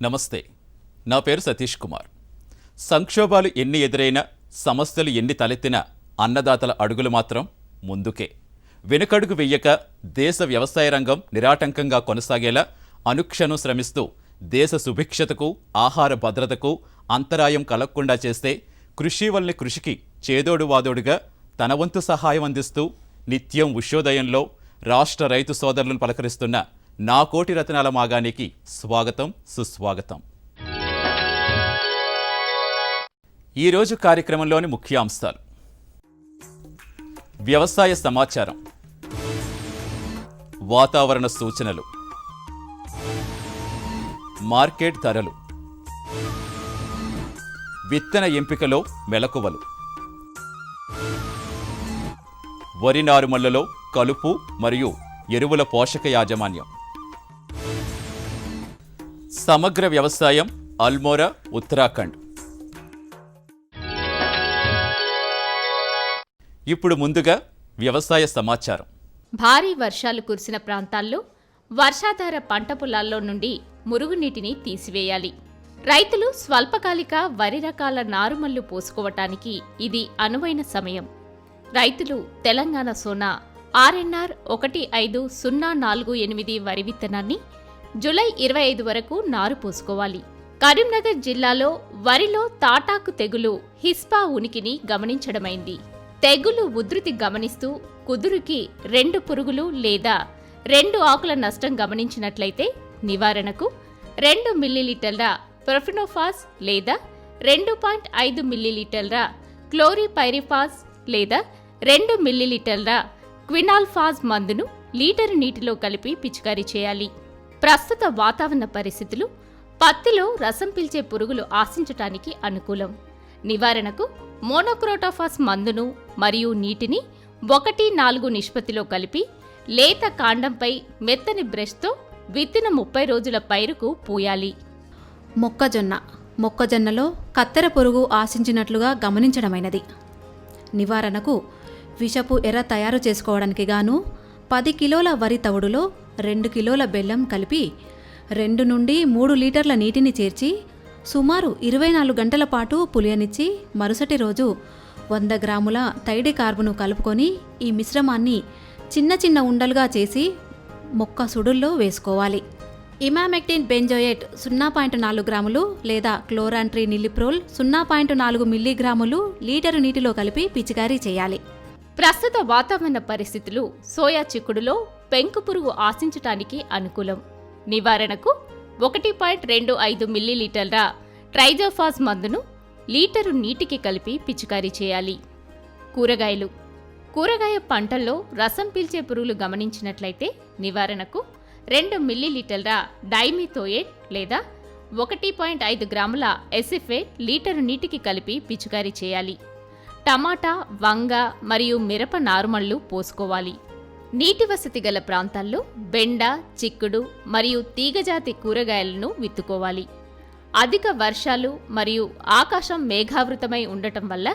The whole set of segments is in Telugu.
నమస్తే. నా పేరు సతీష్ కుమార్. సంక్షోభాలు ఎన్ని ఎదురైనా, సమస్యలు ఎన్ని తలెత్తినా అన్నదాతల అడుగులు మాత్రం ముందుకే. వెనుకడుగు వెయ్యక దేశ వ్యవసాయ రంగం నిరాటంకంగా కొనసాగేలా అనుక్షణం శ్రమిస్తూ దేశ సుభిక్షతకు, ఆహార భద్రతకు అంతరాయం కలగకుండా చేస్తే కృషి వల్లి కృషికి చేదోడు వాదోడుగా తన వంతు సహాయం అందిస్తూ నిత్యం ఉషోదయంలో రాష్ట్ర రైతు సోదరులను పలకరిస్తున్న నా కోటి రత్నాల మాగానికి స్వాగతం, సుస్వాగతం. ఈరోజు కార్యక్రమంలోని ముఖ్యాంశాలు: వ్యవసాయ సమాచారం, వాతావరణ సూచనలు, మార్కెట్ ధరలు, విత్తన ఎంపికలో మెలకువలు, వరి నారుమళ్లలో కలుపు మరియు ఎరువుల పోషక యాజమాన్యం, సమగ్ర వ్యవసాయం అల్మోరా ఉత్తరాఖండ్. ఇప్పుడు ముందుగా వ్యవసాయ సమాచారం. భారీ వర్షాలు కురిసిన ప్రాంతాల్లో వర్షాధార పంట పొలాల్లో నుండి మురుగునీటిని తీసివేయాలి. రైతులు స్వల్పకాలిక వరి రకాల నారుమళ్లు పోసుకోవటానికి ఇది అనువైన సమయం. రైతులు తెలంగాణ సోనా RNR 150448 వరి విత్తనాన్ని జూలై 25 వరకు నారు పోసుకోవాలి. కరీంనగర్ జిల్లాలో వరిలో తాటాకు తెగులు హిస్పా ఉనికిని గమనించడమైంది. తెగులు ఉధృతి గమనిస్తూ కుదురుకి 2 పురుగులు లేదా 2 ఆకుల నష్టం గమనించినట్లయితే నివారణకు 2 మిల్లీలీటర్ల ప్రొఫెనోఫాస్ లేదా 2.5 మిల్లీలీటర్ల క్లోరిపైరిఫాస్ లేదా 2 మిల్లీలీటర్ల క్వినాల్ఫాజ్ మందును లీటరు నీటిలో కలిపి పిచికారీ చేయాలి. ప్రస్తుత వాతావరణ పరిస్థితులు పత్తిలో రసం పీల్చే పురుగులు ఆశించటానికి అనుకూలం. నివారణకు మోనోక్రోటోఫాస్ మందును మరియు నీటిని 1:4 నిష్పత్తిలో కలిపి లేత కాండంపై మెత్తని బ్రష్తో విత్తిన 30 రోజుల పైరుకు పూయాలి. మొక్కజొన్నలో కత్తెర పురుగు ఆశించినట్లుగా గమనించడమైనది. నివారణకు విషపు ఎర్ర తయారు చేసుకోవడానికి గాను 10 కిలోల వరి తవుడులో 2 కిలోల బెల్లం కలిపి 2 నుండి 3 లీటర్ల నీటిని చేర్చి సుమారు 24 గంటల పాటు పులియనిచ్చి మరుసటి రోజు 100 గ్రాముల తైడి కార్బును కలుపుకొని ఈ మిశ్రమాన్ని చిన్న చిన్న ఉండలుగా చేసి మొక్క సుడుల్లో వేసుకోవాలి. ఇమామెక్టిన్ బెంజోయేట్ 0.4 గ్రాములు లేదా క్లోరాంట్రీ నిలిప్రోల్ 0.4 మిల్లీగ్రాములు లీటరు నీటిలో కలిపి పిచికారీ చేయాలి. ప్రస్తుత వాతావరణ పరిస్థితులు సోయా చిక్కుడులో పెంకు పురుగు ఆశించటానికి అనుకూలం. నివారణకు 1.25 మిల్లీలీటర్ల ట్రైజోఫాస్ మందును లీటరు నీటికి కలిపి పిచికారీ చేయాలి. కూరగాయ పంటల్లో రసం పీల్చే పురుగులు గమనించినట్లయితే నివారణకు 2 మిల్లీలీటర్ల డైమిథోయేట్ లేదా 1.5 గ్రాముల ఎసిఫేట్ లీటరు నీటికి కలిపి పిచికారీ చేయాలి. టమాటా, వంగ మరియు మిరప నారుమళ్లు పోసుకోవాలి. నీటి వసతి గల ప్రాంతాల్లో బెండ, చిక్కుడు మరియు తీగజాతి కూరగాయలను విత్తుకోవాలి. అధిక వర్షాలు మరియు ఆకాశం మేఘావృతమై ఉండటం వల్ల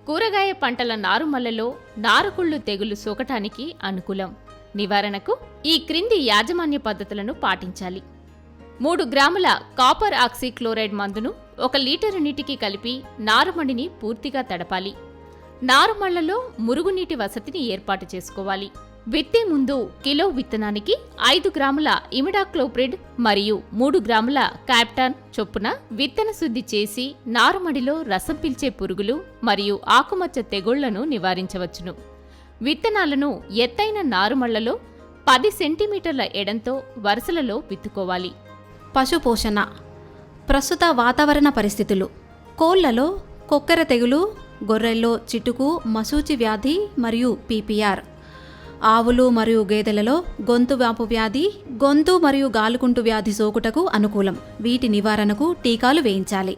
కూరగాయ పంటల నారుమళ్లలో నారుకుళ్ళు తెగులు సోకటానికి అనుకూలం. నివారణకు ఈ క్రింది యాజమాన్య పద్ధతులను పాటించాలి. 3 గ్రాముల కాపర్ ఆక్సీక్లోరైడ్ మందును 1 లీటరు నీటికి కలిపి నారుమడిని పూర్తిగా తడపాలి. నారుమళ్లలో మురుగునీటి వసతిని ఏర్పాటు చేసుకోవాలి. విత్తే ముందు కిలో విత్తనానికి 5 గ్రాముల ఇమిడాక్లోప్రిడ్ మరియు 3 గ్రాముల క్యాప్టాన్ చొప్పున విత్తన శుద్ధి చేసి నారుమడిలో రసం పీల్చే పురుగులు మరియు ఆకుమచ్చ తెగుళ్లను నివారించవచ్చును. విత్తనాలను ఎత్తైన నారుమళ్లలో 10 సెంటీమీటర్ల ఎడంతో వరుసలలో విత్తుకోవాలి. పశుపోషణ. ప్రస్తుత వాతావరణ పరిస్థితులు: కోళ్లలో కొక్కెర తెగులు, గొర్రెల్లో చిటుకు, మశూచి వ్యాధి మరియు PPR. ఆవులు మరియు గేదెలలో గొంతు వాపు వ్యాధి, గొంతు మరియు గాలుకుంటు వ్యాధి సోకుటకు అనుకూలం. వీటి నివారణకు టీకాలు వేయించాలి.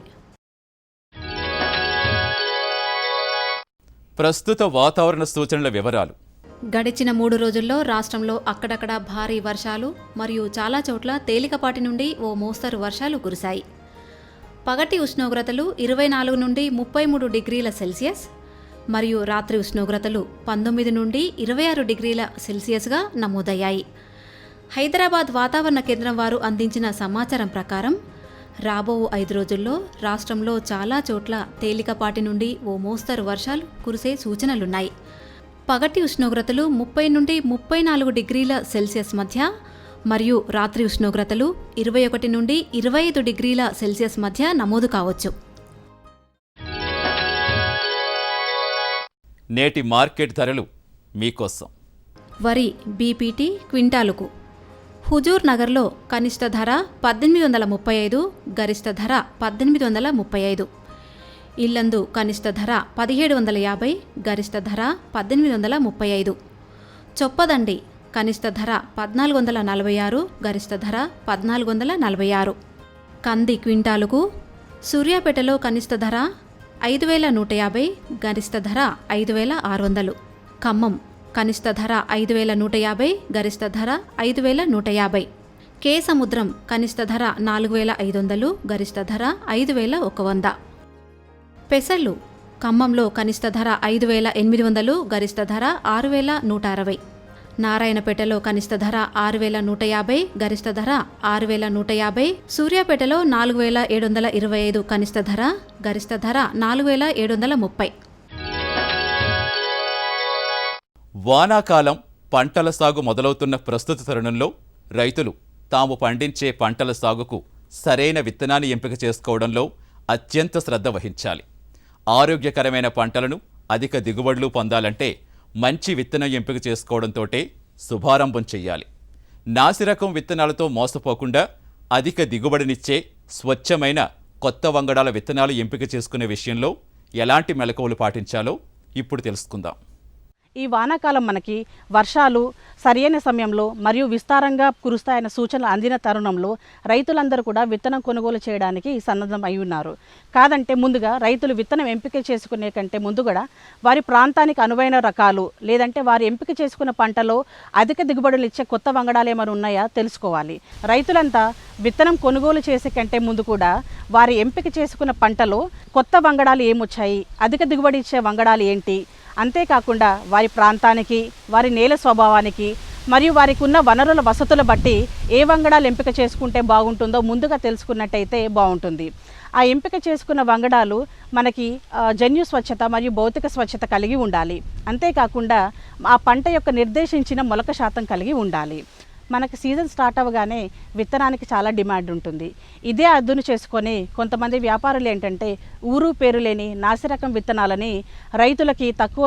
ప్రస్తుత వాతావరణ సూచనల వివరాలు. గడిచిన 3 రోజుల్లో రాష్ట్రంలో అక్కడక్కడ భారీ వర్షాలు మరియు చాలా చోట్ల తేలికపాటి నుండి ఓ మోస్తరు వర్షాలు కురిశాయి. పగటి ఉష్ణోగ్రతలు 24 నుండి 33 డిగ్రీల సెల్సియస్ మరియు రాత్రి ఉష్ణోగ్రతలు 19 నుండి 26 డిగ్రీల సెల్సియస్గా నమోదయ్యాయి. హైదరాబాద్ వాతావరణ కేంద్రం వారు అందించిన సమాచారం ప్రకారం రాబో 5 రోజుల్లో రాష్ట్రంలో చాలా చోట్ల తేలికపాటి నుండి ఓ మోస్తరు వర్షాలు కురిసే సూచనలున్నాయి. పగటి ఉష్ణోగ్రతలు 30 నుండి 34 డిగ్రీల సెల్సియస్ మధ్య మరియు రాత్రి ఉష్ణోగ్రతలు 21 నుండి 25 డిగ్రీల సెల్సియస్ మధ్య నమోదు కావచ్చు. నేటి మార్కెట్ ధరలు మీకోసం. వరి బీపీటీ క్వింటాలుకు హుజూర్ నగర్లో కనిష్ట ధర 1835, గరిష్ట ధర 1835. ఇల్లందు కనిష్ట ధర 1750, గరిష్ట ధర 1835. చొప్పదండి కనిష్ట ధర 1446, గరిష్ట ధర 1446. కంది క్వింటాలుకు సూర్యాపేటలో కనిష్ట ధర 5150, గరిష్ట ధర 5600. ఖమ్మం కనిష్ట ధర 5150, గరిష్ట ధర 5150. కే సముద్రం కనిష్ట ధర 4500, గరిష్ట ధర 5100. పెసళ్ళు ఖమ్మంలో కనిష్ట ధర 5800, గరిష్ట ధర 6160. నారాయణపేటలో కనిష్ట ధర 6150, గరిష్ట ధర 6150. సూర్యాపేటలో 4725 కనిష్ట ధర, గరిష్ట ధర 4730. వానాకాలం పంటల సాగు మొదలవుతున్న ప్రస్తుత తరుణంలో రైతులు తాము పండించే పంటల సాగుకు సరైన విత్తనాన్ని ఎంపిక చేసుకోవడంలో అత్యంత శ్రద్ధ వహించాలి. ఆరోగ్యకరమైన పంటలను అధిక దిగుబడులు పొందాలంటే మంచి విత్తనం ఎంపిక చేసుకోవడంతోటే శుభారంభం చెయ్యాలి. నాసిరకం విత్తనాలతో మోసపోకుండా అధిక దిగుబడినిచ్చే స్వచ్ఛమైన కొత్త వంగడాల విత్తనాలు ఎంపిక చేసుకునే విషయంలో ఎలాంటి మెలకువలు పాటించాలో ఇప్పుడు తెలుసుకుందాం. ఈ వానాకాలం మనకి వర్షాలు సరైన సమయంలో మరియు విస్తారంగా కురుస్తాయన్న సూచనలు అందిన తరుణంలో రైతులందరూ కూడా విత్తనం కొనుగోలు చేయడానికి సన్నద్ధం అయి ఉన్నారు. కాదంటే ముందుగా రైతులు విత్తనం ఎంపిక చేసుకునే కంటే ముందు కూడా వారి ప్రాంతానికి అనువైన రకాలు లేదంటే వారి ఎంపిక చేసుకున్న పంటలో అధిక దిగుబడులు ఇచ్చే కొత్త వంగడాలు ఏమైనా ఉన్నాయా తెలుసుకోవాలి. రైతులంతా విత్తనం కొనుగోలు చేసే కంటే ముందు కూడా వారి ఎంపిక చేసుకున్న పంటలో కొత్త వంగడాలు ఏమొచ్చాయి, అధిక దిగుబడి ఇచ్చే వంగడాలు ఏంటి, అంతేకాకుండా వారి ప్రాంతానికి వారి నేల స్వభావానికి మరియు వారికి ఉన్న వనరుల వసతుల బట్టి ఏ వంగడాలు ఎంపిక చేసుకుంటే బాగుంటుందో ముందుగా తెలుసుకున్నట్టయితే బాగుంటుంది. ఆ ఎంపిక చేసుకున్న వంగడాలు మనకి జన్యు స్వచ్ఛత మరియు భౌతిక స్వచ్ఛత కలిగి ఉండాలి. అంతేకాకుండా ఆ పంట యొక్క నిర్దేశించిన మొలక శాతం కలిగి ఉండాలి. మనకి సీజన్ స్టార్ట్ అవ్వగానే విత్తనానికి చాలా డిమాండ్ ఉంటుంది. ఇదే అదును చేసుకొని కొంతమంది వ్యాపారులు ఏంటంటే ఊరు పేరు లేని నాసిరకం విత్తనాలని రైతులకి తక్కువ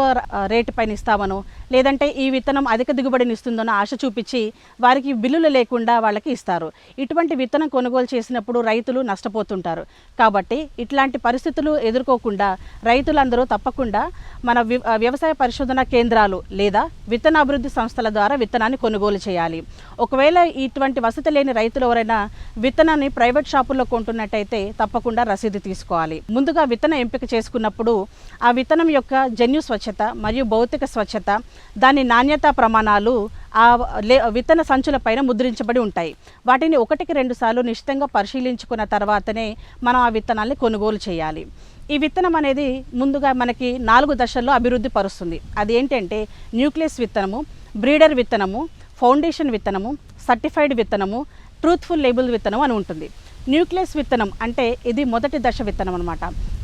రేటు పైన ఇస్తామనో లేదంటే ఈ విత్తనం అధిక దిగుబడిని ఇస్తుందనో ఆశ చూపించి వారికి బిల్లులు లేకుండా వాళ్ళకి ఇస్తారు. ఇటువంటి విత్తనం కొనుగోలు చేసినప్పుడు రైతులు నష్టపోతుంటారు. కాబట్టి ఇట్లాంటి పరిస్థితులు ఎదుర్కోకుండా రైతులందరూ తప్పకుండా మన వ్యవసాయ పరిశోధన కేంద్రాలు లేదా విత్తన అభివృద్ధి సంస్థల ద్వారా విత్తనాన్ని కొనుగోలు చేయాలి. ఒకవేళ ఇటువంటి వసతి లేని రైతులు ఎవరైనా విత్తనాన్ని ప్రైవేట్ షాపుల్లో కొంటున్నట్టయితే తప్పకుండా రసీదు తీసుకోవాలి. ముందుగా విత్తనం ఎంపిక చేసుకున్నప్పుడు ఆ విత్తనం యొక్క జన్యు స్వచ్ఛత మరియు భౌతిక స్వచ్ఛత, దాని నాణ్యతా ప్రమాణాలు ఆ విత్తన సంచుల పైన ముద్రించబడి ఉంటాయి. వాటిని 1-2 సార్లు నిశ్చితంగా పరిశీలించుకున్న తర్వాతనే మనం ఆ విత్తనాన్ని కొనుగోలు చేయాలి. ఈ విత్తనం అనేది ముందుగా మనకి 4 దశల్లో అభివృద్ధి పరుస్తుంది. అది ఏంటంటే న్యూక్లియస్ విత్తనము, బ్రీడర్ విత్తనము, ఫౌండేషన్ విత్తనము, సర్టిఫైడ్ విత్తనము, ట్రూత్ఫుల్ లేబుల్ విత్తనం అని ఉంటుంది. న్యూక్లియస్ విత్తనం అంటే ఇది మొదటి దశ విత్తనం అనమాట.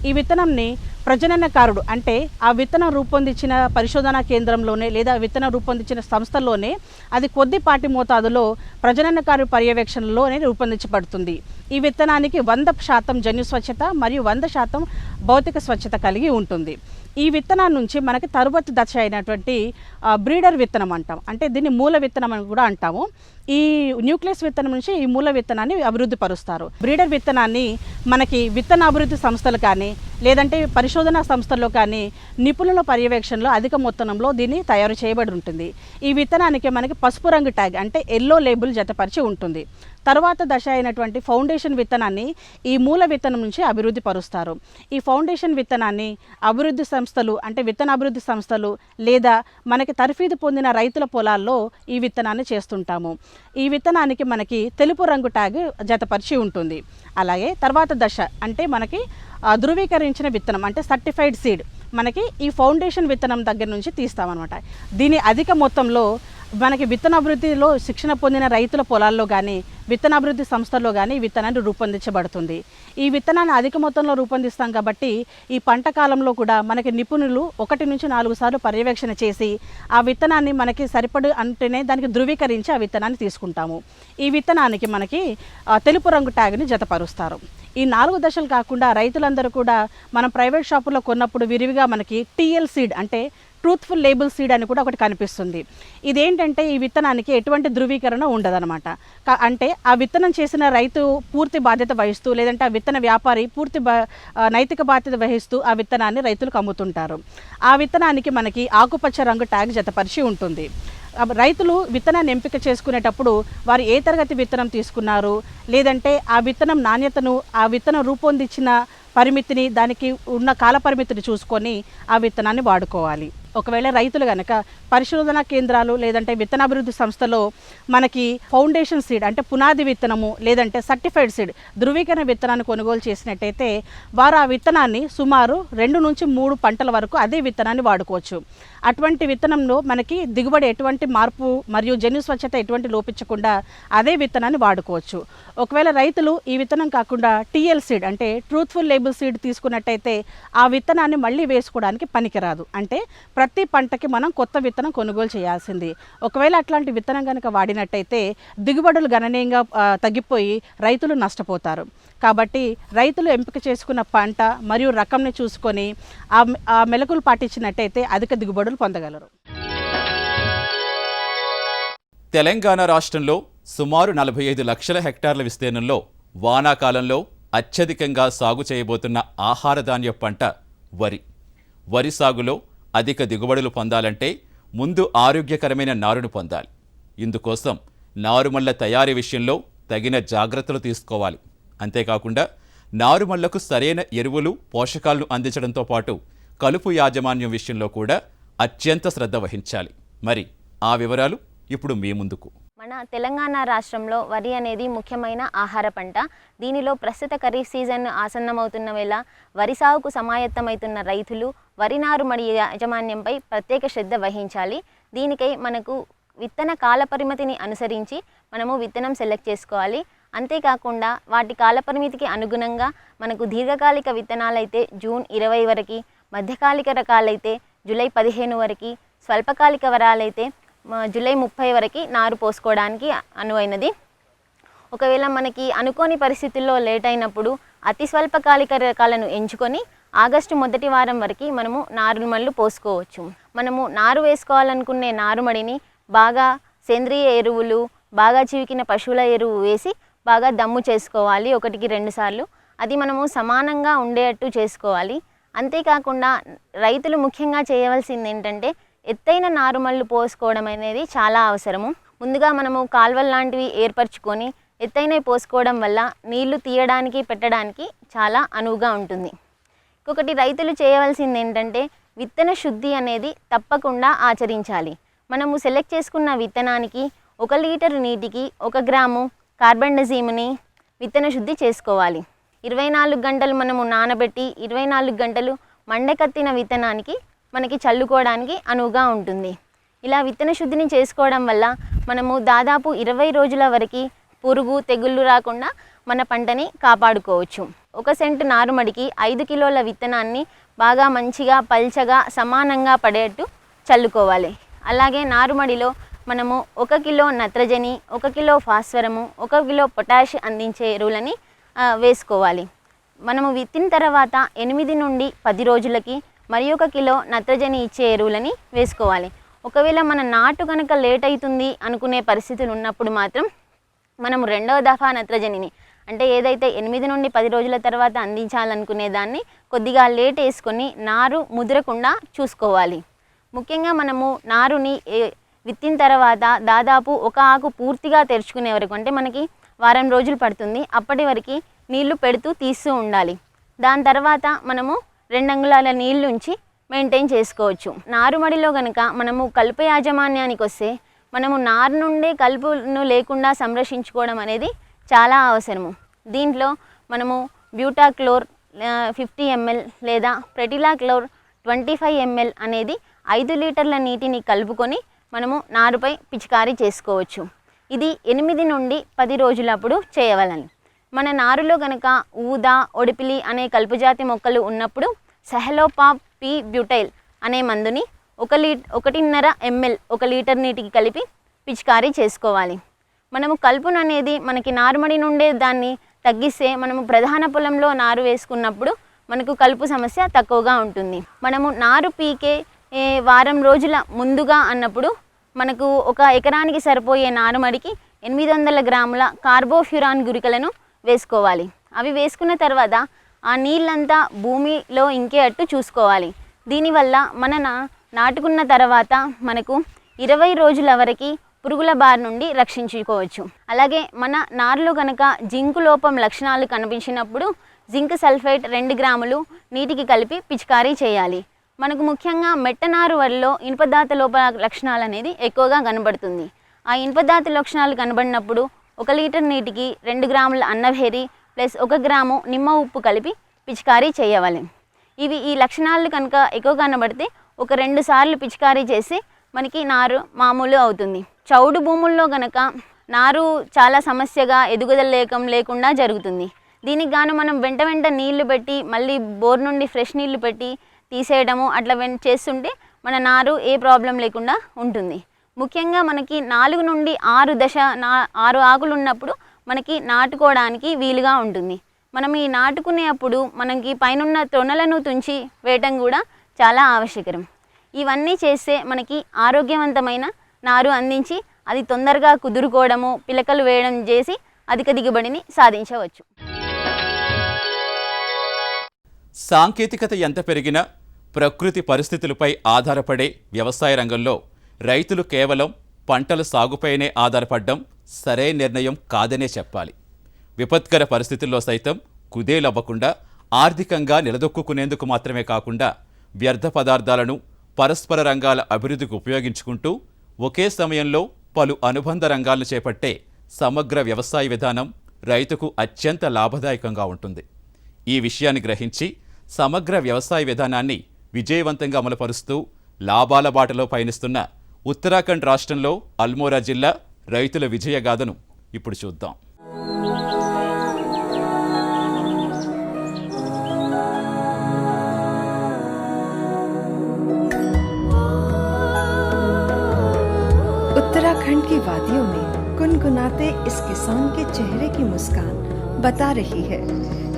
ఈ విత్తనంని ప్రజననకారుడు అంటే ఆ విత్తనం రూపొందించిన పరిశోధనా కేంద్రంలోనే లేదా విత్తనం రూపొందించిన సంస్థల్లోనే అది కొద్దిపాటి మోతాదులో ప్రజననకారు పర్యవేక్షణలోనే రూపొందించబడుతుంది. ఈ విత్తనానికి 100% జన్యు స్వచ్ఛత మరియు 100% భౌతిక స్వచ్ఛత కలిగి ఉంటుంది. ఈ విత్తనం నుంచి మనకి తరువాతి దశ అయినటువంటి బ్రీడర్ విత్తనం అంటాం. అంటే దీన్ని మూల విత్తనం అని కూడా అంటాము. ఈ న్యూక్లియస్ విత్తనం నుంచి ఈ మూల విత్తనాన్ని అభివృద్ధి పరుస్తారు. బ్రీడర్ విత్తనాన్ని మనకి విత్తన అభివృద్ధి సంస్థలు కానీ లేదంటే పరిశోధనా సంస్థల్లో కానీ నిపుణుల పర్యవేక్షణలో అధిక మొత్తంలో దీన్ని తయారు చేయబడి ఉంటుంది. ఈ విత్తనానికి మనకి పసుపు రంగు ట్యాగ్ అంటే ఎల్లో లేబుల్ జతపరిచి ఉంటుంది. తర్వాత దశ అయినటువంటి ఫౌండేషన్ విత్తనాన్ని ఈ మూల విత్తనం నుంచి అభివృద్ధి పరుస్తారు. ఈ ఫౌండేషన్ విత్తనాన్ని అభివృద్ధి సంస్థలు అంటే విత్తన అభివృద్ధి సంస్థలు లేదా మనకి తర్ఫీదు పొందిన రైతుల పొలాల్లో ఈ విత్తనాన్ని చేస్తుంటాము. ఈ విత్తనానికి మనకి తెలుపు రంగు ట్యాగ్ జతపరిచి ఉంటుంది. అలాగే తర్వాత దశ అంటే మనకి ధృవీకరించిన విత్తనం అంటే సర్టిఫైడ్ సీడ్ మనకి ఈ ఫౌండేషన్ విత్తనం దగ్గర నుంచి తీస్తామన్నమాట. దీని అధిక మొత్తంలో మనకి విత్తన అభివృద్ధిలో శిక్షణ పొందిన రైతుల పొలాల్లో కానీ విత్తన అభివృద్ధి సంస్థల్లో కానీ ఈ విత్తనాన్ని రూపొందించబడుతుంది. ఈ విత్తనాన్ని అధిక మొత్తంలో రూపొందిస్తాం కాబట్టి ఈ పంట కాలంలో కూడా మనకి నిపుణులు 1 నుంచి 4 సార్లు పర్యవేక్షణ చేసి ఆ విత్తనాన్ని మనకి సరిపడు అంటేనే దానికి ధృవీకరించి ఆ విత్తనాన్ని తీసుకుంటాము. ఈ విత్తనానికి మనకి తెలుపు రంగు ట్యాగ్ని జతపరుస్తారు. ఈ 4 దశలు కాకుండా రైతులందరూ కూడా మనం ప్రైవేట్ షాపుల్లో కొన్నప్పుడు విరివిగా మనకి టీఎల్ సీడ్ అంటే ట్రూత్ఫుల్ లేబుల్ సీడ్ అని కూడా ఒకటి కనిపిస్తుంది. ఇదేంటంటే ఈ విత్తనానికి ఎటువంటి ధృవీకరణ ఉండదన్నమాట. అంటే ఆ విత్తనం చేసిన రైతు పూర్తి బాధ్యత వహిస్తూ లేదంటే ఆ విత్తన వ్యాపారి పూర్తి నైతిక బాధ్యత వహిస్తూ ఆ విత్తనాన్ని రైతులకు అమ్ముతుంటారు. ఆ విత్తనానికి మనకి ఆకుపచ్చ రంగు ట్యాగ్ జతపరిచి ఉంటుంది. రైతులు విత్తనాన్ని ఎంపిక చేసుకునేటప్పుడు వారు ఏ తరగతి విత్తనం తీసుకున్నారు లేదంటే ఆ విత్తనం నాణ్యతను ఆ విత్తనం రూపొందించిన పరిమితిని దానికి ఉన్న కాల పరిమితిని చూసుకొని ఆ విత్తనాన్ని వాడుకోవాలి. ఒకవేళ రైతులు కనుక పరిశోధనా కేంద్రాలు లేదంటే విత్తనాభివృద్ధి సంస్థలో మనకి ఫౌండేషన్ సీడ్ అంటే పునాది విత్తనము లేదంటే సర్టిఫైడ్ సీడ్ ధృవీకరణ విత్తనాన్ని కొనుగోలు చేసినట్టయితే వారు ఆ విత్తనాన్ని సుమారు 2 నుంచి 3 పంటల వరకు అదే విత్తనాన్ని వాడుకోవచ్చు. అటువంటి విత్తనంలో మనకి దిగుబడి ఎటువంటి మార్పు మరియు జన్యు స్వచ్ఛత ఎటువంటి లోపించకుండా అదే విత్తనాన్ని వాడుకోవచ్చు. ఒకవేళ రైతులు ఈ విత్తనం కాకుండా టీఎల్ సీడ్ అంటే ట్రూత్ఫుల్ లేబుల్ సీడ్ తీసుకున్నట్టయితే ఆ విత్తనాన్ని మళ్ళీ వేసుకోవడానికి పనికిరాదు. అంటే ప్రతి పంటకి మనం కొత్త విత్తనం కొనుగోలు చేయాల్సింది. ఒకవేళ అట్లాంటి విత్తనం కనుక వాడినట్టయితే దిగుబడులు గణనీయంగా తగ్గిపోయి రైతులు నష్టపోతారు. కాబట్టి రైతులు ఎంపిక చేసుకున్న పంట మరియు రకంని చూసుకొని ఆ మెలకులు పాటించినట్టయితే అధిక దిగుబడులు పొందగలరు. తెలంగాణ రాష్ట్రంలో సుమారు 45 లక్షల హెక్టార్ల విస్తీర్ణంలో వానాకాలంలో అత్యధికంగా సాగు చేయబోతున్న ఆహార ధాన్య పంట వరి. వరి సాగులో అధిక దిగుబడులు పొందాలంటే ముందు ఆరోగ్యకరమైన నారును పొందాలి. ఇందుకోసం నారుమళ్ల తయారీ విషయంలో తగిన జాగ్రత్తలు తీసుకోవాలి. అంతేకాకుండా నారుమళ్లకు సరైన ఎరువులు పోషకాలను అందించడంతో పాటు కలుపు యాజమాన్యం విషయంలో కూడా అత్యంత శ్రద్ధ వహించాలి. మరి ఆ వివరాలు ఇప్పుడు మీ ముందుకు. మన తెలంగాణ రాష్ట్రంలో వరి అనేది ముఖ్యమైన ఆహార పంట. దీనిలో ప్రస్తుత ఖరీఫ్ సీజన్ ఆసన్నమవుతున్న వేళ వరి సాగుకు సమాయత్తమవుతున్న రైతులు వరి నారుమడి యాజమాన్యంపై ప్రత్యేక శ్రద్ధ వహించాలి. దీనికై మనకు విత్తన కాల పరిమితిని అనుసరించి మనము విత్తనం సెలెక్ట్ చేసుకోవాలి. అంతేకాకుండా వాటి కాలపరిమితికి అనుగుణంగా మనకు దీర్ఘకాలిక విత్తనాలైతే జూన్ 20 వరకు, మధ్యకాలిక రకాలైతే జూలై 15 వరకు, స్వల్పకాలిక వరాలైతే జూలై 30 వరకు నారు పోసుకోవడానికి అనువైనది. ఒకవేళ మనకి అనుకోని పరిస్థితుల్లో లేట్ అయినప్పుడు అతి స్వల్పకాలిక రకాలను ఎంచుకొని ఆగస్టు మొదటి వారం వరకు మనము నారుమళ్ళు పోసుకోవచ్చు. మనము నారు వేసుకోవాలనుకునే నారుమడిని బాగా సేంద్రియ ఎరువులు, బాగా చివికిన పశువుల ఎరువు వేసి బాగా దమ్ము చేసుకోవాలి 1-2 సార్లు. అది మనము సమానంగా ఉండేటట్టు చేసుకోవాలి. అంతేకాకుండా రైతులు ముఖ్యంగా చేయవలసింది ఏంటంటే ఎత్తైన నారుమళ్ళు పోసుకోవడం అనేది చాలా అవసరము. ముందుగా మనము కాల్వలు లాంటివి ఏర్పరచుకొని ఎత్తైనవి పోసుకోవడం వల్ల నీళ్లు తీయడానికి పెట్టడానికి చాలా అనువుగా ఉంటుంది. ఇంకొకటి రైతులు చేయవలసింది ఏంటంటే విత్తన శుద్ధి అనేది తప్పకుండా ఆచరించాలి. మనము సెలెక్ట్ చేసుకున్న విత్తనానికి 1 లీటర్ నీటికి 1 గ్రాము కార్బండజీమ్ని విత్తన శుద్ధి చేసుకోవాలి. 24 గంటలు మనము నానబెట్టి 24 గంటలు మండకత్తిన విత్తనానికి మనకి చల్లుకోవడానికి అనువుగా ఉంటుంది. ఇలా విత్తన శుద్ధిని చేసుకోవడం వల్ల మనము దాదాపు 20 రోజుల వరకు పురుగు తెగుళ్ళు రాకుండా మన పంటని కాపాడుకోవచ్చు. 1 సెంటు నారుమడికి 5 కిలోల విత్తనాన్ని బాగా మంచిగా పల్చగా సమానంగా పడేట్టు చల్లుకోవాలి. అలాగే నారుమడిలో మనము 1 కిలో నత్రజని, 1 కిలో ఫాస్ఫరము, 1 కిలో పొటాష్ అందించే ఎరువులని వేసుకోవాలి. మనము విత్తిన తర్వాత 8 నుండి 10 రోజులకి మరి 1 కిలో నత్రజని ఇచ్చే ఎరువులని వేసుకోవాలి. ఒకవేళ మన నాటు కనుక లేట్ అవుతుంది అనుకునే పరిస్థితులు ఉన్నప్పుడు మాత్రం మనము 2వ దఫా నత్రజనిని అంటే ఏదైతే 8 నుండి 10 రోజుల తర్వాత అందించాలనుకునే దాన్ని కొద్దిగా లేట్ వేసుకొని నారు ముదరకుండా చూసుకోవాలి. ముఖ్యంగా మనము నారుని విత్తిన తర్వాత దాదాపు 1 ఆకు పూర్తిగా తెరుచుకునే వరకు అంటే మనకి వారం రోజులు పడుతుంది. అప్పటి వరకు నీళ్లు పెడుతూ తీస్తూ ఉండాలి. దాని తర్వాత మనము 2 అంగుళాల నీళ్ళు ఉంచి మెయింటైన్ చేసుకోవచ్చు. నారుమడిలో కనుక మనము కలుపు యాజమాన్యానికి వస్తే మనము నారు నుండే కలుపును లేకుండా సంరక్షించుకోవడం అనేది చాలా అవసరము. దీంట్లో మనము బ్యూటాక్లోర్ 50 ml లేదా ప్రెటిలాక్లోర్ 25 ml అనేది 5 లీటర్ల నీటిని కలుపుకొని మనము నారుపై పిచికారీ చేసుకోవచ్చు. ఇది 8 నుండి 10 రోజులప్పుడు చేయవలని. మన నారులో గనక ఊద, ఒడిపిలి అనే కలుపుజాతి మొక్కలు ఉన్నప్పుడు సెహలోపాప్ పి బ్యూటైల్ అనే మందుని 1.5 ml 1 లీటర్ నీటికి కలిపి పిచికారీ చేసుకోవాలి. మనము కలుపును అనేది మనకి నారుమడి నుండే దాన్ని తగ్గిస్తే మనము ప్రధాన పొలంలో నారు వేసుకున్నప్పుడు మనకు కలుపు సమస్య తక్కువగా ఉంటుంది. మనము నారు పీకే వారం రోజుల ముందుగా అన్నప్పుడు మనకు 1 ఎకరానికి సరిపోయే నారుమడికి 800 గ్రాముల కార్బోఫ్యూరాన్ గుళికలను వేసుకోవాలి. అవి వేసుకున్న తర్వాత ఆ నీళ్ళంతా భూమిలో ఇంకేటట్టు చూసుకోవాలి. దీనివల్ల మన నాటుకున్న తర్వాత మనకు 20 రోజుల వరకు పురుగుల బారి నుండి రక్షించుకోవచ్చు. అలాగే మన నారులో కనుక జింకు లోపం లక్షణాలు కనిపించినప్పుడు జింక్ సల్ఫేట్ 2 గ్రాములు నీటికి కలిపి పిచికారీ చేయాలి. మనకు ముఖ్యంగా మెట్టనారు వరిలో ఇనుపదాత లోప లక్షణాలు అనేది ఎక్కువగా కనబడుతుంది. ఆ ఇనుపదాత లక్షణాలు కనబడినప్పుడు 1 లీటర్ నీటికి 2 గ్రాముల అన్నవేరి ప్లస్ 1 గ్రాము నిమ్మ ఉప్పు కలిపి పిచికారీ చేయవాలి. ఈ లక్షణాలు కనుక ఎక్కువ కనబడితే 2 సార్లు పిచికారీ చేసి మనకి నారు మామూలు అవుతుంది. చౌడు భూముల్లో గనక నారు చాలా సమస్యగా ఎదుగుదల లేకుండా జరుగుతుంది. దీనికి గాను మనం వెంట నీళ్లు పెట్టి మళ్ళీ బోర్ నుండి ఫ్రెష్ నీళ్లు పెట్టి తీసేయడము అట్లా చేస్తుంటే మన నారు ఏ ప్రాబ్లం లేకుండా ఉంటుంది. ముఖ్యంగా మనకి 4 నుండి 6 ఆకులు ఉన్నప్పుడు మనకి నాటుకోవడానికి వీలుగా ఉంటుంది. మనం ఈ నాటుకునేప్పుడు మనకి పైనున్న తొనలను తుంచి వేయటం కూడా చాలా ఆవశ్యకరం. ఇవన్నీ చేస్తే మనకి ఆరోగ్యవంతమైన నారు అందించి అది తొందరగా కుదురుకోవడము, పిలకలు వేయడం చేసి అధిక దిగుబడిని సాధించవచ్చు. సాంకేతికత ఎంత పెరిగినా ప్రకృతి పరిస్థితులపై ఆధారపడే వ్యవసాయ రంగంలో రైతులు కేవలం పంటల సాగుపైనే ఆధారపడడం సరైన నిర్ణయం కాదనే చెప్పాలి. విపత్కర పరిస్థితుల్లో సైతం కుదేలవ్వకుండా ఆర్థికంగా నిలదొక్కునేందుకు మాత్రమే కాకుండా వ్యర్థ పదార్థాలను పరస్పర రంగాల అభివృద్ధికి ఉపయోగించుకుంటూ ఒకే సమయంలో పలు అనుబంధ రంగాలను చేపట్టే సమగ్ర వ్యవసాయ విధానం రైతుకు అత్యంత లాభదాయకంగా ఉంటుంది. ఈ విషయాన్ని గ్రహించి సమగ్ర వ్యవసాయ విధానాన్ని విజయవంతంగా అమలుపరుస్తూ లాభాల బాటలో పయనిస్తున్న ఉత్తరాఖండ్ రాష్ట్రంలో అల్మోరా జిల్లా రైతుల విజయగాథను ఇప్పుడు చూద్దాం. उत्तराखंड की वादियों में गुनगुनाते इस किसान के चेहरे की मुस्कान बता रही है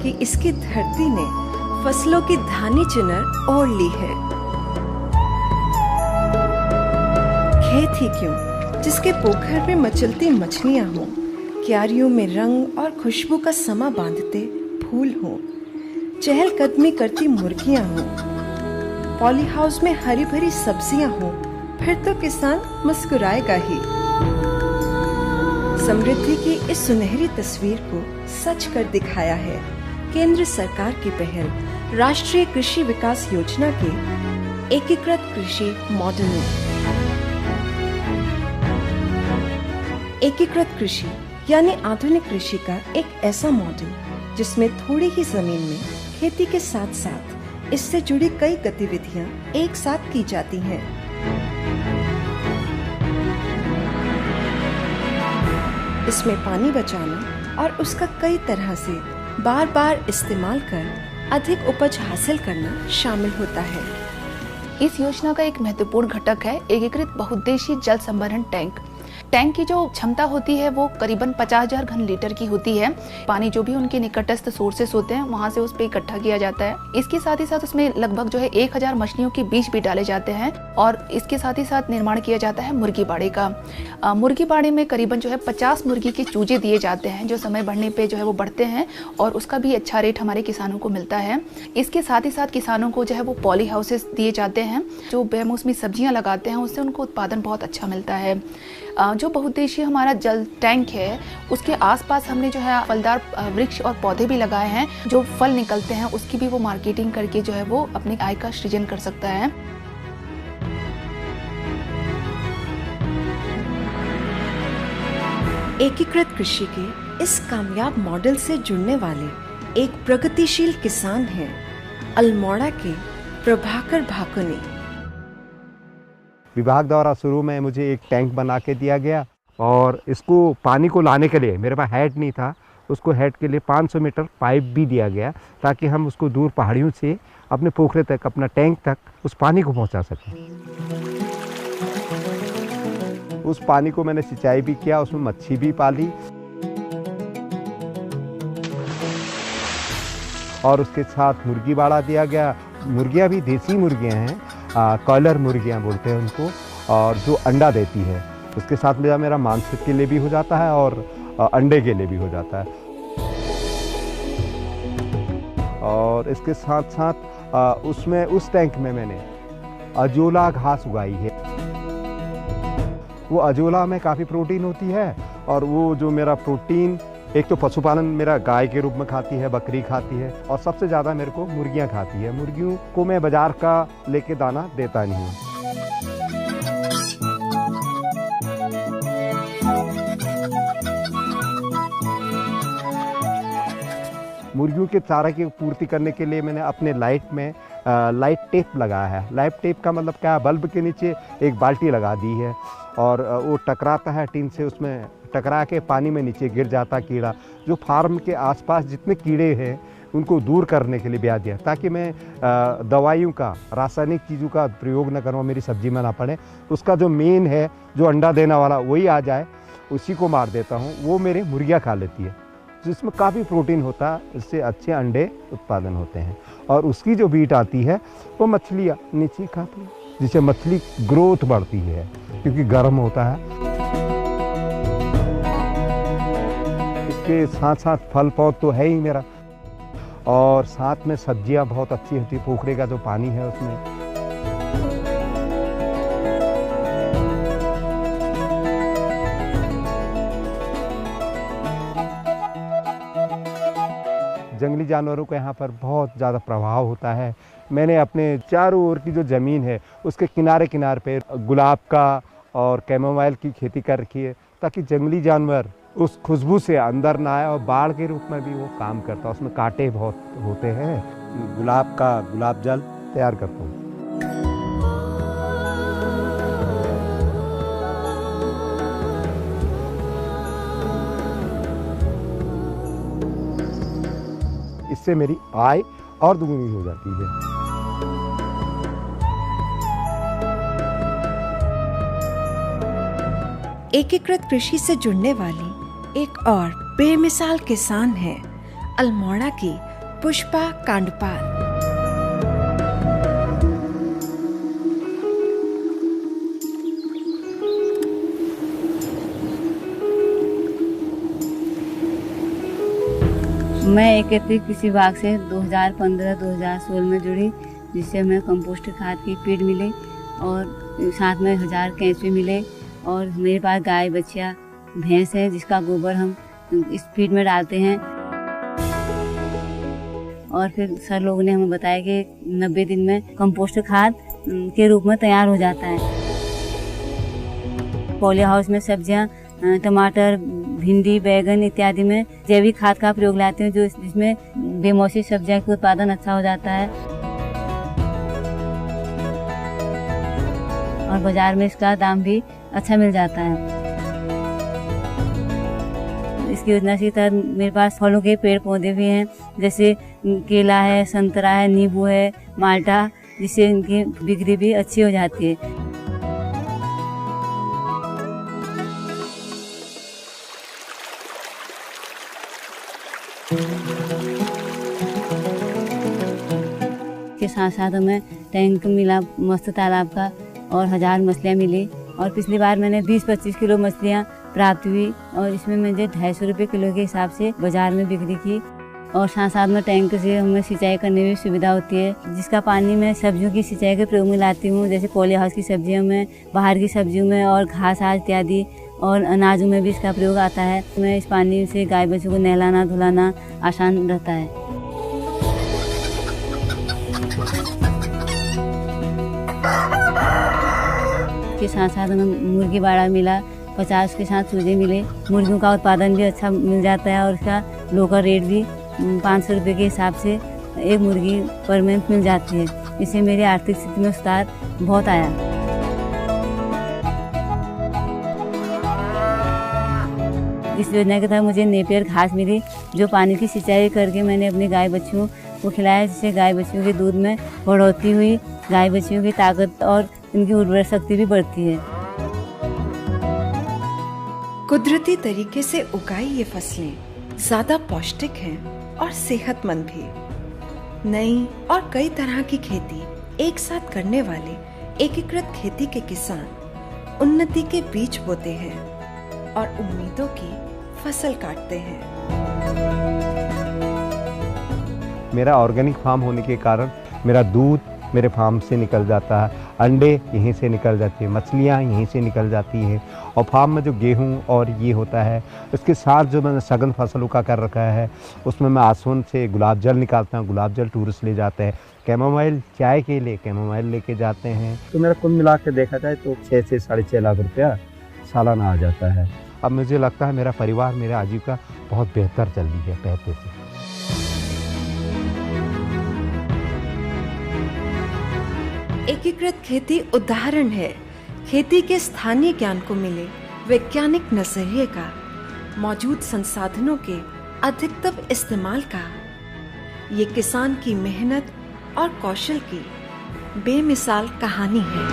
कि इसकी धरती ने फसलों की धानी चुनर ओढ़ ली है। खेत ही क्यों, जिसके पोखर में मचलती मछलियां हों, क्यारियों में रंग और खुशबू का समा बांधते फूल हों, चहलकदमी करती मुर्गियां हों, पॉली हाउस में हरी भरी सब्जियां हों, फिर तो किसान मुस्कुराएगा ही। समृद्धि की इस सुनहरी तस्वीर को सच कर दिखाया है केंद्र सरकार की पहल राष्ट्रीय कृषि विकास योजना के एकीकृत कृषि मॉडल ने। एकीकृत कृषि यानी आधुनिक कृषि का एक ऐसा मॉडल जिसमें थोड़ी ही जमीन में खेती के साथ साथ इससे जुड़ी कई गतिविधियां एक साथ की जाती हैं। इसमें पानी बचाना और उसका कई तरह से बार बार इस्तेमाल कर अधिक उपज हासिल करना शामिल होता है। इस योजना का एक महत्वपूर्ण घटक है एकीकृत बहुउद्देशीय जल संभरण टैंक। टैंक की जो क्षमता होती है वो करीबन 50,000 घन लीटर की होती है। पानी जो भी उनके निकटस्थ सोर्सेस होते हैं वहाँ से उस पे इकट्ठा किया जाता है। इसके साथ ही साथ उसमें लगभग जो है 1000 मछलियों के बीज भी डाले जाते हैं और इसके साथ ही साथ निर्माण किया जाता है मुर्गी बाड़े का। मुर्गी बाड़े में करीबन जो है 50 मुर्गी के चूजे दिए जाते हैं जो समय बढ़ने पे जो है वो बढ़ते हैं और उसका भी अच्छा रेट हमारे किसानों को मिलता है। इसके साथ ही साथ किसानों को जो है वो पॉली हाउसेस दिए जाते हैं जो बेमौसमी सब्जियां लगाते हैं उससे उनको उत्पादन बहुत अच्छा मिलता है। जो बहुउद्देशीय हमारा जल टैंक है उसके आसपास हमने जो है फलदार वृक्ष और पौधे भी लगाए हैं। जो फल निकलते हैं उसकी भी वो मार्केटिंग करके जो है वो अपनी आय का सृजन कर सकता है। एकीकृत कृषि के इस कामयाब मॉडल से जुड़ने वाले एक प्रगतिशील किसान हैं अल्मोड़ा के प्रभाकर भाकुनी। विभाग द्वारा शुरू में मुझे एक टैंक बना के दिया गया और इसको पानी को लाने के लिए मेरे पास हेड नहीं था, उसको हेड के लिए 500 मीटर पाइप भी दिया गया ताकि हम उसको दूर पहाड़ियों से अपने पोखरे तक, अपना टैंक तक उस पानी को पहुंचा सकें। उस पानी को मैंने सिंचाई भी किया, उसमें मच्छी भी पाली और उसके साथ मुर्गी बाड़ा दिया गया। मुर्गियां भी देसी मुर्गियां हैं, कॉयलर मुर्गियां बोलते हैं उनको, और जो अंडा देती है। उसके साथ मेरा मांस के लिए भी हो जाता है और अंडे के लिए भी हो जाता है। और इसके साथ साथ उसमें उस टैंक में मैंने अजोला घास उगाई है। वो अजोला में काफ़ी प्रोटीन होती है और वो जो मेरा प्रोटीन एक तो पशुपालन मेरा गाय के रूप में खाती है, बकरी खाती है और सबसे ज़्यादा मेरे को मुर्गियाँ खाती है। मुर्गियों को मैं बाज़ार का लेके दाना देता नहीं हूँ। मुर्गियों के चारा की पूर्ति करने के लिए मैंने अपने लाइट में लाइट टेप लगाया है। लाइट टेप का मतलब क्या है, बल्ब के नीचे एक बाल्टी लगा दी है और वो टकराता है टीन से, उसमें टकरा के पानी में नीचे गिर जाता कीड़ा। जो फार्म के आसपास जितने कीड़े हैं उनको दूर करने के लिए ब्याह दिया ताकि मैं दवाइयों का, रासायनिक चीज़ों का प्रयोग न करूँ, मेरी सब्जी में ना पड़े। उसका जो मेन है, जो अंडा देने वाला, वही आ जाए, उसी को मार देता हूँ। वो मेरे मुर्गियाँ खा लेती है, जिसमें काफ़ी प्रोटीन होता है, इससे अच्छे अंडे उत्पादन होते हैं। और उसकी जो बीट आती है वो मछलियाँ नीचे खाती है, जिससे मछली ग्रोथ बढ़ती है क्योंकि गर्म होता है। इसके साथ साथ फल पौध तो है ही मेरा, और साथ में सब्जियां बहुत अच्छी होती है। पोखरे का जो पानी है उसमें जंगली जानवरों का यहाँ पर बहुत ज़्यादा प्रभाव होता है। मैंने अपने चारों ओर की जो ज़मीन है उसके किनारे किनारे पे गुलाब का और कैमोमाइल की खेती कर रखी है ताकि जंगली जानवर उस खुशबू से अंदर ना आए और बाढ़ के रूप में भी वो काम करता है। उसमें कांटे बहुत होते हैं। गुलाब का गुलाब जल तैयार करता हूँ। इससे मेरी आय और दुगनी हो जाती है। एकीकृत कृषि से जुड़ने वाली एक और बेमिसाल किसान है अल्मोड़ा की पुष्पा कांडपाल। मैं एकीकृत कृषि विभाग से 2015-2016 में जुड़ी, जिससे हमें कंपोस्ट खाद की फीड मिली और साथ में 1000 केंचुए मिले। और मेरे पास गाय बछिया भैंस है जिसका गोबर हम इस फीड में डालते हैं। और फिर सर लोगों ने हमें बताया कि 90 दिन में कंपोस्ट खाद के रूप में तैयार हो जाता है। पॉली हाउस में सब्जियां, टमाटर, भिंडी, बैगन इत्यादि में जैविक खाद का प्रयोग लाते हैं, जो जिसमें बेमौसमी सब्जियों का उत्पादन अच्छा हो जाता है और बाजार में इसका दाम भी अच्छा मिल जाता है। इसकी योजना के तहत मेरे पास फलों के पेड़ पौधे भी हैं, जैसे केला है, संतरा है, नींबू है, माल्टा, जिससे इनकी बिक्री भी अच्छी हो जाती है। के साथ साथ हमें टैंक मिला मस्त तालाब का और 1000 मछलियाँ मिली। और पिछली बार मैंने 20-25 किलो मछलियाँ प्राप्त हुई और इसमें मुझे 250 रुपये किलो के हिसाब से बाजार में बिक्री की। और साथ साथ में टैंक से हमें सिंचाई करने में सुविधा होती है, जिसका पानी मैं सब्जियों की सिंचाई के प्रयोग में लाती हूँ, जैसे पॉली हाउस की सब्जियों में, बाहर की सब्जियों में और घास आज इत्यादि और अनाजों में भी इसका प्रयोग आता है। मैं इस पानी से गाय बच्चों को नहलाना धुलाना आसान रहता है। के साथ साथ हमें मुर्गी बाड़ा मिला, 50 के साथ चूजे मिले। मुर्गियों का उत्पादन भी अच्छा मिल जाता है और इसका लोकल रेट भी 500 रुपये के हिसाब से एक मुर्गी पर मंथ मिल जाती है। इससे मेरी आर्थिक स्थिति में सुधार बहुत आया। इस योजना के तहत मुझे नेपियर घास मिली, जो पानी की सिंचाई करके मैंने अपनी गाय बच्चियों को खिलाया, जिससे गाय बच्चियों के दूध में बढ़ोतरी हुई, गाय बच्चियों की ताकत और इनकी उर्वरक शक्ति भी बढ़ती है। कुदरती तरीके से उगाई ये फसलें ज्यादा पौष्टिक हैं और सेहतमंद भी। नई और कई तरह की खेती एक साथ करने वाले एकीकृत खेती के किसान उन्नति के बीज बोते हैं और उम्मीदों की फसल काटते हैं। मेरा ऑर्गेनिक फार्म होने के कारण मेरा दूध मेरे फार्म से निकल जाता है, अंडे यहीं से निकल जाते हैं, मछलियाँ यहीं से निकल जाती हैं, और फार्म में जो गेहूं और ये होता है, उसके साथ जो मैंने सघन फसलों का कर रखा है, उसमें मैं आसवन से गुलाब जल निकालता हूँ। गुलाब जल टूरिस्ट ले जाते हैं, कैमोमाइल चाय के लिए कैमोमाइल लेके जाते हैं। तो मेरा कुल मिला के देखा जाए तो 6 से 6.5 लाख रुपया सालाना आ जाता है। अब मुझे लगता है मेरा परिवार, मेरा आजीविका बहुत बेहतर चल रही है पहले से। एकीकृत खेती उदाहरण है खेती के स्थानीय ज्ञान को मिले वैज्ञानिक नजरिए का, मौजूद संसाधनों के अधिकतम इस्तेमाल का। ये किसान की मेहनत और कौशल की बेमिसाल कहानी है।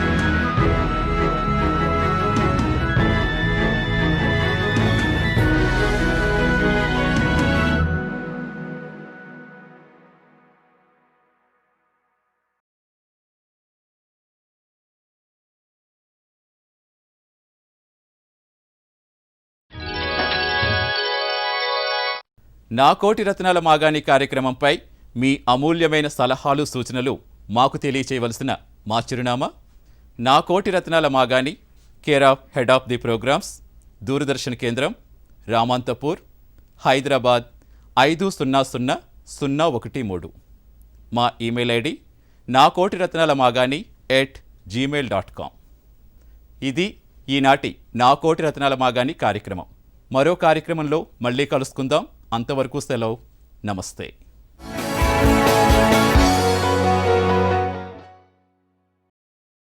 నా కోటి రత్నాల మాగాణి కార్యక్రమంపై మీ అమూల్యమైన సలహాలు సూచనలు మాకు తెలియచేయవలసిన మా చిరునామా నా కోటి రత్నాల మాగాణి, care of head of the programmes, Doordarshan కేంద్రం, రామంతపూర్, హైదరాబాద్ 500013. మా ఈమెయిల్ ఐడి nakotiratnalamagani@gmail.com. ఇది ఈనాటి నా కోటి రత్నాల మాగాణి కార్యక్రమం. మరో కార్యక్రమంలో మళ్ళీ కలుసుకుందాం. అంతవరకు సెలవు. నమస్తే.